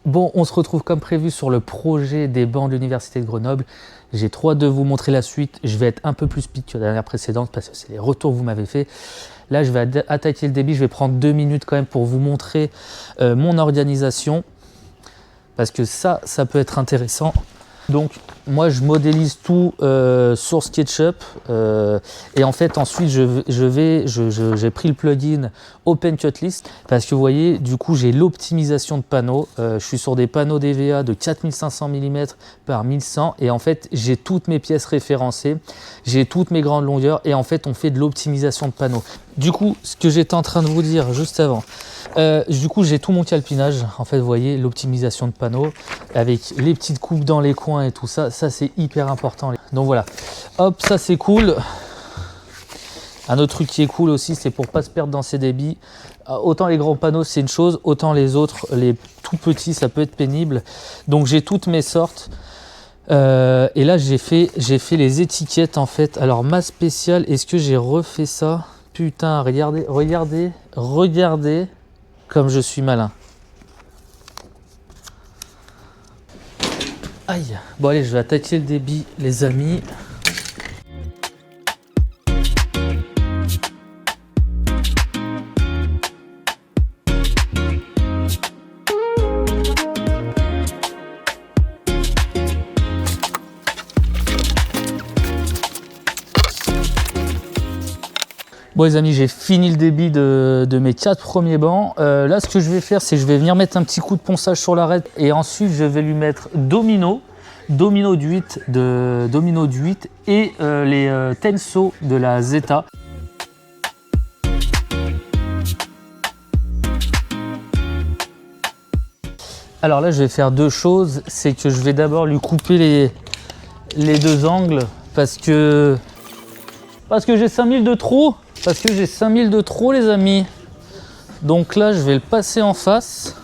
Bon, on se retrouve comme prévu sur le projet des bancs de l'Université de Grenoble. J'ai trop hâte de vous montrer la suite. Je vais être un peu plus speed que la dernière précédente parce que c'est les retours que vous m'avez fait. Là, je vais attaquer le débit. Je vais prendre 2 minutes quand même pour vous montrer mon organisation. Parce que ça peut être intéressant. Donc, moi, je modélise tout sur SketchUp. Et en fait, ensuite, j'ai pris le plugin OpenCutlist parce que vous voyez, du coup, j'ai l'optimisation de panneaux. Je suis sur des panneaux DVA de 4500 mm par 1100. Et en fait, j'ai toutes mes pièces référencées. J'ai toutes mes grandes longueurs. Et en fait, on fait de l'optimisation de panneaux. Du coup, ce que j'étais en train de vous dire juste avant, du coup, j'ai tout mon calpinage. En fait, vous voyez, l'optimisation de panneaux avec les petites coupes dans les coins et tout ça. Ça, c'est hyper important. Donc voilà. Hop, ça, c'est cool. Un autre truc qui est cool aussi, c'est pour pas se perdre dans ses débits. Autant les grands panneaux, c'est une chose. Autant les autres, les tout petits, ça peut être pénible. Donc, j'ai toutes mes sortes. Et là, j'ai fait les étiquettes, en fait. Alors, ma spéciale, est-ce que j'ai refait ça? Putain, regardez comme je suis malin. Aïe. Bon allez, je vais attaquer le débit, les amis. Bon les amis, j'ai fini le débit de mes 4 premiers bancs. Là, ce que je vais faire, c'est que je vais venir mettre un petit coup de ponçage sur l'arête et ensuite je vais lui mettre domino de 8 et les Tenso de la Zeta. Alors là, je vais faire deux choses. C'est que je vais d'abord lui couper les deux angles parce que j'ai 5000 de trop. Parce que j'ai 5000 de trop, les amis. Donc là, je vais le passer en face.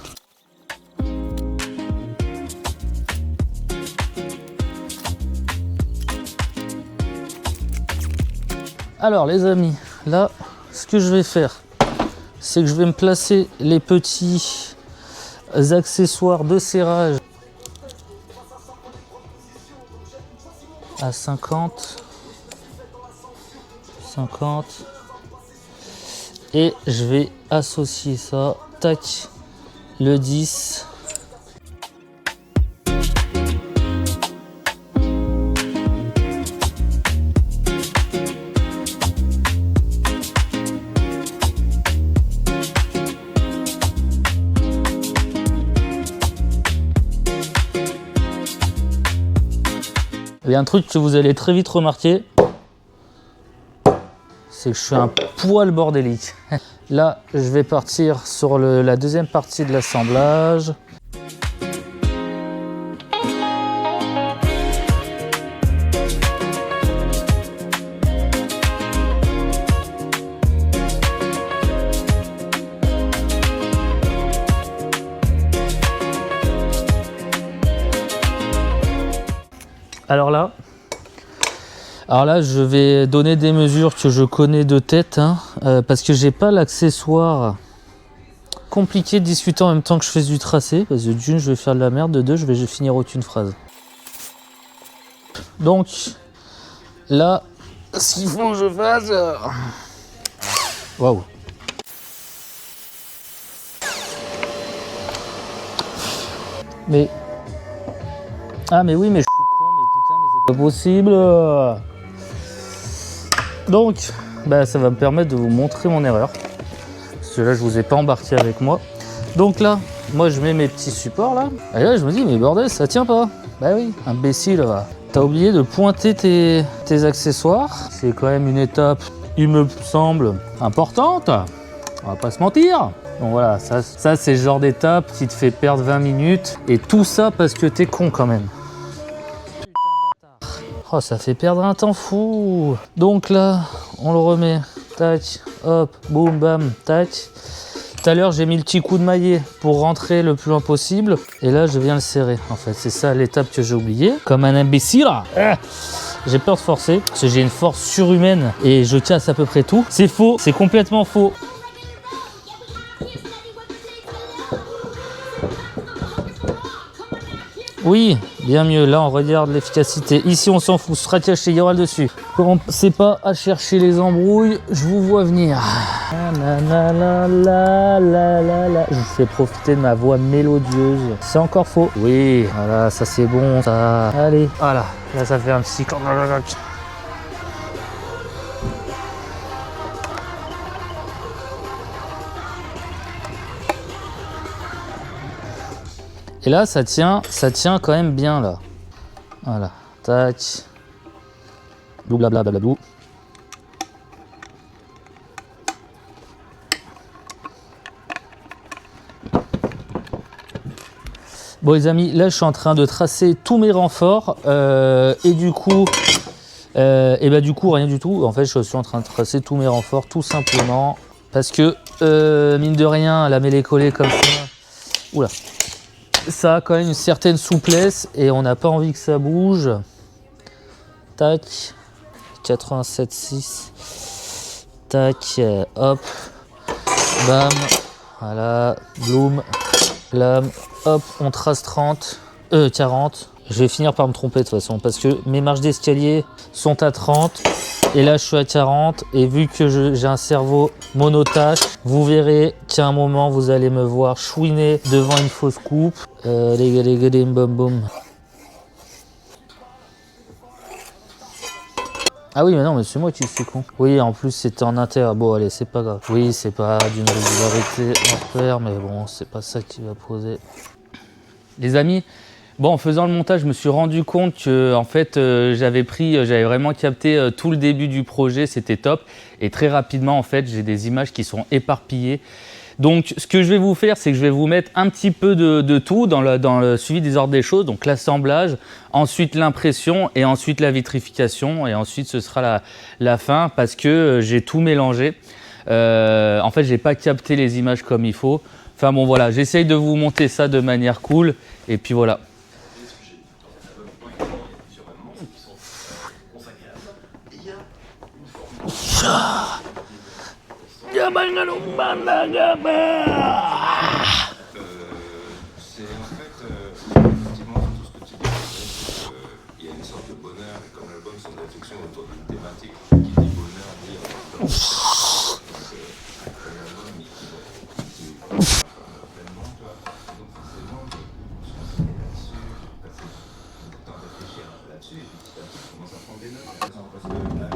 Alors, les amis, là, ce que je vais faire, c'est que je vais me placer les petits accessoires de serrage à 50. Et je vais associer ça, tac, le 10. Il y a un truc que vous allez très vite remarquer, c'est que je suis un poil bordélique. Là, je vais partir sur la deuxième partie de l'assemblage. Alors là, je vais donner des mesures que je connais de tête, hein, parce que j'ai pas l'accessoire. Compliqué de discuter en même temps que je fais du tracé, parce que d'une, je vais faire de la merde, de deux, je vais finir aucune phrase. Donc, là, ce qu'il faut que je fasse... Waouh. Mais... Ah mais oui, mais je suis con, mais putain, mais c'est pas possible. Donc, ça va me permettre de vous montrer mon erreur. Parce que là, je vous ai pas embarqué avec moi. Donc là, moi, je mets mes petits supports là. Et là, je me dis, mais bordel, ça tient pas. Bah oui, imbécile. T'as oublié de pointer tes accessoires. C'est quand même une étape, il me semble, importante. On va pas se mentir. Donc voilà, ça c'est le genre d'étape qui te fait perdre 20 minutes. Et tout ça parce que t'es con quand même. Oh, ça fait perdre un temps fou. Donc là, on le remet. Tac, hop, boum, bam, tac. Tout à l'heure, j'ai mis le petit coup de maillet pour rentrer le plus loin possible. Et là, je viens le serrer. En fait, c'est ça l'étape que j'ai oubliée. Comme un imbécile. J'ai peur de forcer parce que j'ai une force surhumaine et je casse à peu près tout. C'est faux, c'est complètement faux. Oui, bien mieux. Là, on regarde l'efficacité. Ici, on s'en fout. Ce sera caché, il y aura le dessus. Commencez pas à chercher les embrouilles. Je vous vois venir. Je vous fais profiter de ma voix mélodieuse. C'est encore faux. Oui, voilà, ça c'est bon. Ça. Allez, voilà. Là, ça fait un petit... Et là, ça tient quand même bien là. Voilà, tac. Blablabla. Bon les amis, là je suis en train de tracer tous mes renforts et du coup, rien du tout. En fait, je suis en train de tracer tous mes renforts tout simplement parce que mine de rien, la mêlée collée comme ça, oula, ça a quand même une certaine souplesse et on n'a pas envie que ça bouge. Tac, 87,6. Tac, hop, bam, voilà, bloom, blam, hop, on trace 40. Je vais finir par me tromper de toute façon parce que mes marches d'escalier sont à 30 et là je suis à 40 et vu que j'ai un cerveau monotâche, vous verrez qu'à un moment vous allez me voir chouiner devant une fausse coupe. Les boum boum. Ah oui, mais non, mais c'est moi qui suis con. Oui, en plus c'était en inter. Bon, allez, c'est pas grave. Oui, c'est pas d'une régularité hors pair, mais bon, c'est pas ça qui va poser. Les amis, bon, en faisant le montage, je me suis rendu compte que en fait, j'avais vraiment capté tout le début du projet, c'était top. Et très rapidement, en fait, j'ai des images qui sont éparpillées. Donc, ce que je vais vous faire, c'est que je vais vous mettre un petit peu de tout dans le suivi des ordres des choses. Donc, l'assemblage, ensuite l'impression et ensuite la vitrification. Et ensuite, ce sera la fin parce que j'ai tout mélangé. En fait, j'ai pas capté les images comme il faut. Enfin bon, voilà, j'essaye de vous monter ça de manière cool. Et puis voilà. C'est en fait, effectivement, tout ce que tu dis, il y a une sorte de bonheur, et comme l'album, c'est une réflexion autour d'une thématique qui dit bonheur, dit en même temps. L'album, il pleinement, tu vois. Donc forcément, je me suis là-dessus, j'ai passé beaucoup de temps à réfléchir là-dessus, et petit à petit, je commence à prendre des notes. Parce que là,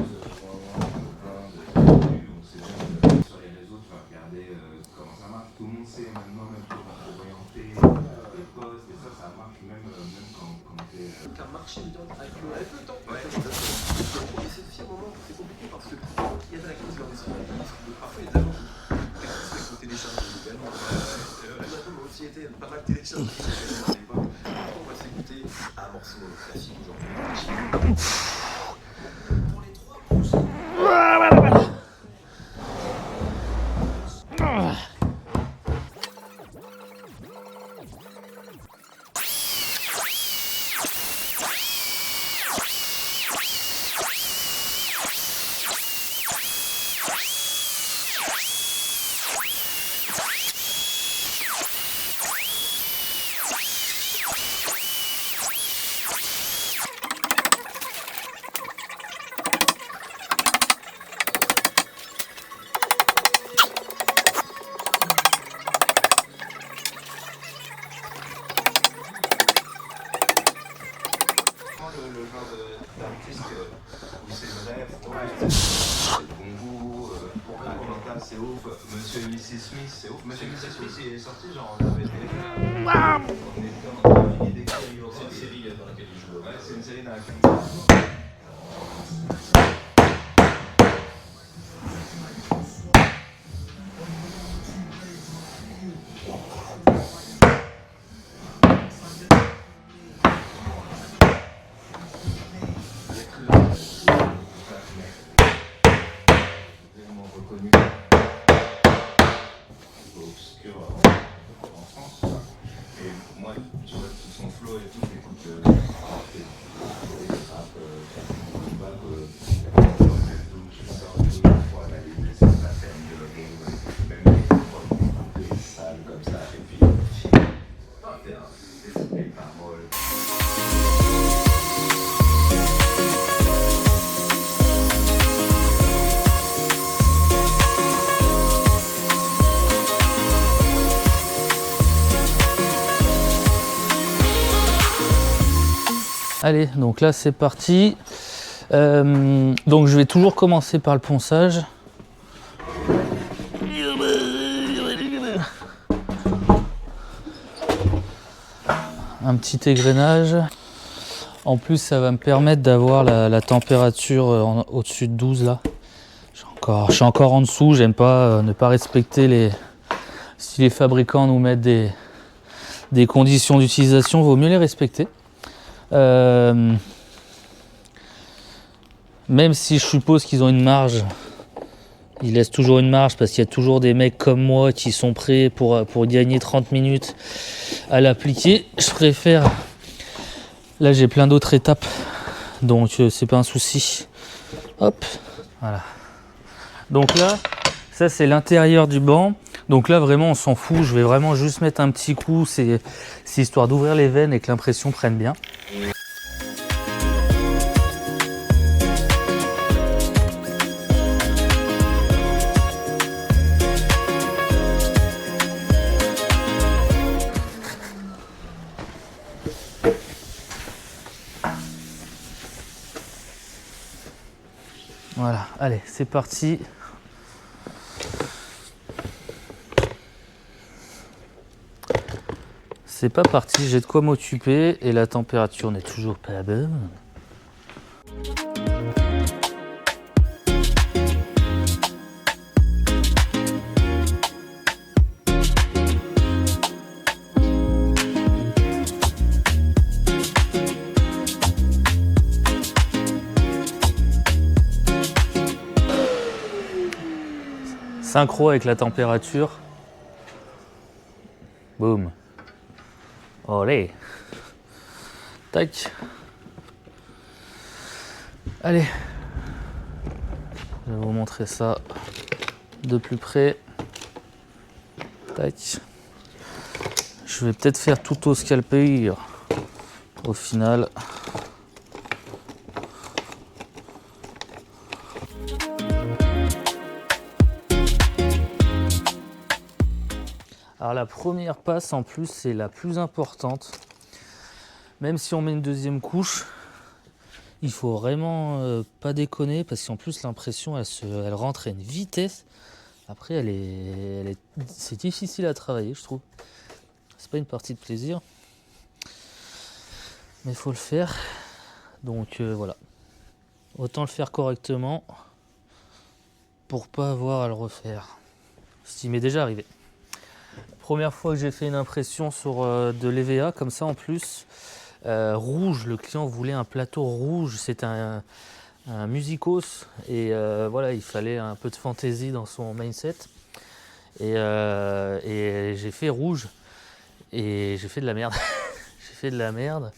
on sait même sur les réseaux, tu vas regarder comment ça marche. Tout le monde sait maintenant, même pour orienter les postes, et ça marche même quand t'es. Un marché avec le temps. Ouais. Et c'est aussi un moment où c'est compliqué parce que il y a de la crise dans l'esprit. Parfois, les agents qui sont téléchargés légalement. L'album a aussi été pas mal téléchargé à l'époque. On va s'écouter un morceau classique aujourd'hui. Pour les 3 prochains. Le genre d'artiste où c'est vrai, c'est de bon goût, Atlanta c'est ouf, Monsieur et Mrs Smith c'est ouf, Monsieur et Mrs Smith il est sorti genre en DVD, on était en train d'écrire, c'est une série dans laquelle il joue, ouais, c'est une série dans laquelle reconnu, obscur en France, quoi. Et moi, tu vois, tout son flow et tout, j'écoute des rap, je sors tout le fois, la limite, c'est la peine de même les salles comme ça, et puis, el amor. Allez, donc là c'est parti. Donc je vais toujours commencer par le ponçage. Un petit égrenage. En plus ça va me permettre d'avoir la température au-dessus de 12 là. Je suis encore en dessous, j'aime pas ne pas respecter les... Si les fabricants nous mettent des conditions d'utilisation, vaut mieux les respecter. Même si je suppose qu'ils ont une marge, ils laissent toujours une marge parce qu'il y a toujours des mecs comme moi qui sont prêts pour gagner 30 minutes à l'appliquer. Je préfère... Là j'ai plein d'autres étapes, donc c'est pas un souci. Hop, voilà. Donc là, ça c'est l'intérieur du banc. Donc là vraiment on s'en fout, je vais vraiment juste mettre un petit coup, c'est histoire d'ouvrir les veines et que l'impression prenne bien. Voilà, allez, c'est parti. C'est pas parti, j'ai de quoi m'occuper et la température n'est toujours pas bonne. Synchro avec la température. Boum. Olé. Tac. Allez. Je vais vous montrer ça de plus près. Tac. Je vais peut-être faire tout au scalpeur au final. Alors la première passe en plus c'est la plus importante. Même si on met une deuxième couche, il faut vraiment pas déconner parce qu'en plus l'impression elle rentre à une vitesse. Après c'est difficile à travailler je trouve. C'est pas une partie de plaisir. Mais il faut le faire. Donc voilà. Autant le faire correctement pour pas avoir à le refaire. Ce qui m'est déjà arrivé. Première fois que j'ai fait une impression sur de l'EVA comme ça en plus, rouge, le client voulait un plateau rouge, c'est un musicos et voilà, il fallait un peu de fantaisie dans son mindset et j'ai fait rouge et j'ai fait de la merde. J'ai fait de la merde,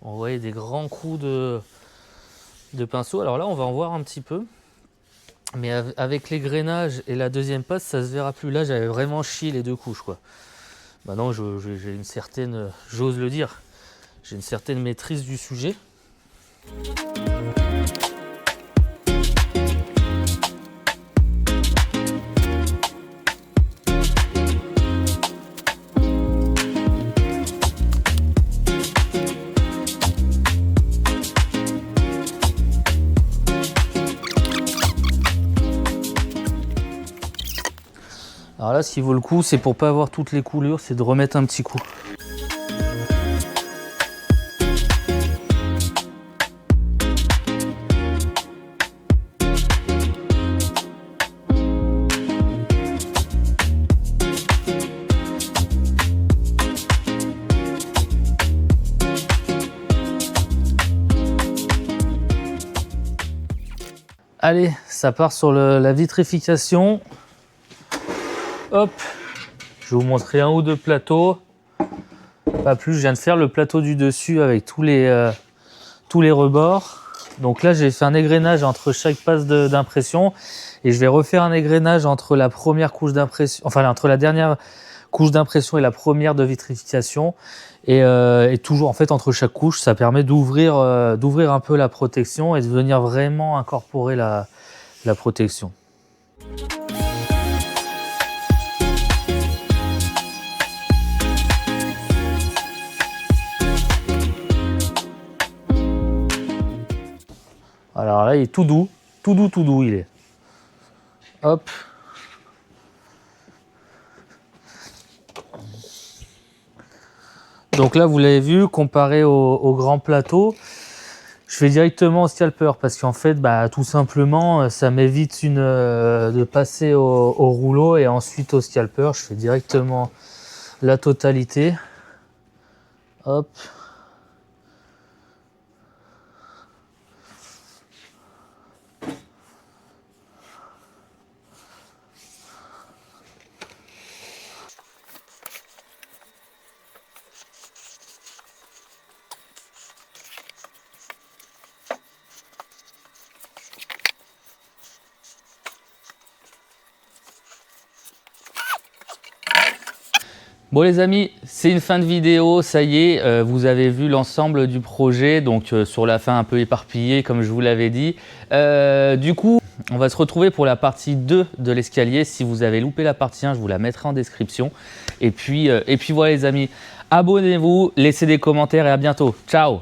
on voyait des grands coups de pinceau, alors là on va en voir un petit peu. Mais avec l'égrenage et la deuxième passe, ça se verra plus. Là, j'avais vraiment chié les deux couches, quoi. Maintenant, j'ai une certaine, j'ose le dire, j'ai une certaine maîtrise du sujet. Alors là, ce qui vaut le coup, c'est pour pas avoir toutes les coulures, c'est de remettre un petit coup. Allez, ça part sur la vitrification. Hop, je vais vous montrer un ou deux plateaux. Pas plus, je viens de faire le plateau du dessus avec tous les rebords. Donc là, j'ai fait un égrenage entre chaque passe d'impression et je vais refaire un égrenage entre la première couche d'impression, enfin entre la dernière couche d'impression et la première de vitrification. Et toujours, en fait, entre chaque couche, ça permet d'ouvrir un peu la protection et de venir vraiment incorporer la protection. Alors là, il est tout doux, il est. Hop. Donc là, vous l'avez vu, comparé au grand plateau, je fais directement au scalper parce qu'en fait, tout simplement, ça m'évite de passer au rouleau et ensuite au scalper. Je fais directement la totalité. Hop. Bon les amis, c'est une fin de vidéo, ça y est, vous avez vu l'ensemble du projet, donc sur la fin un peu éparpillé comme je vous l'avais dit. Du coup, on va se retrouver pour la partie 2 de l'escalier. Si vous avez loupé la partie 1, je vous la mettrai en description. Et puis voilà les amis, abonnez-vous, laissez des commentaires et à bientôt. Ciao!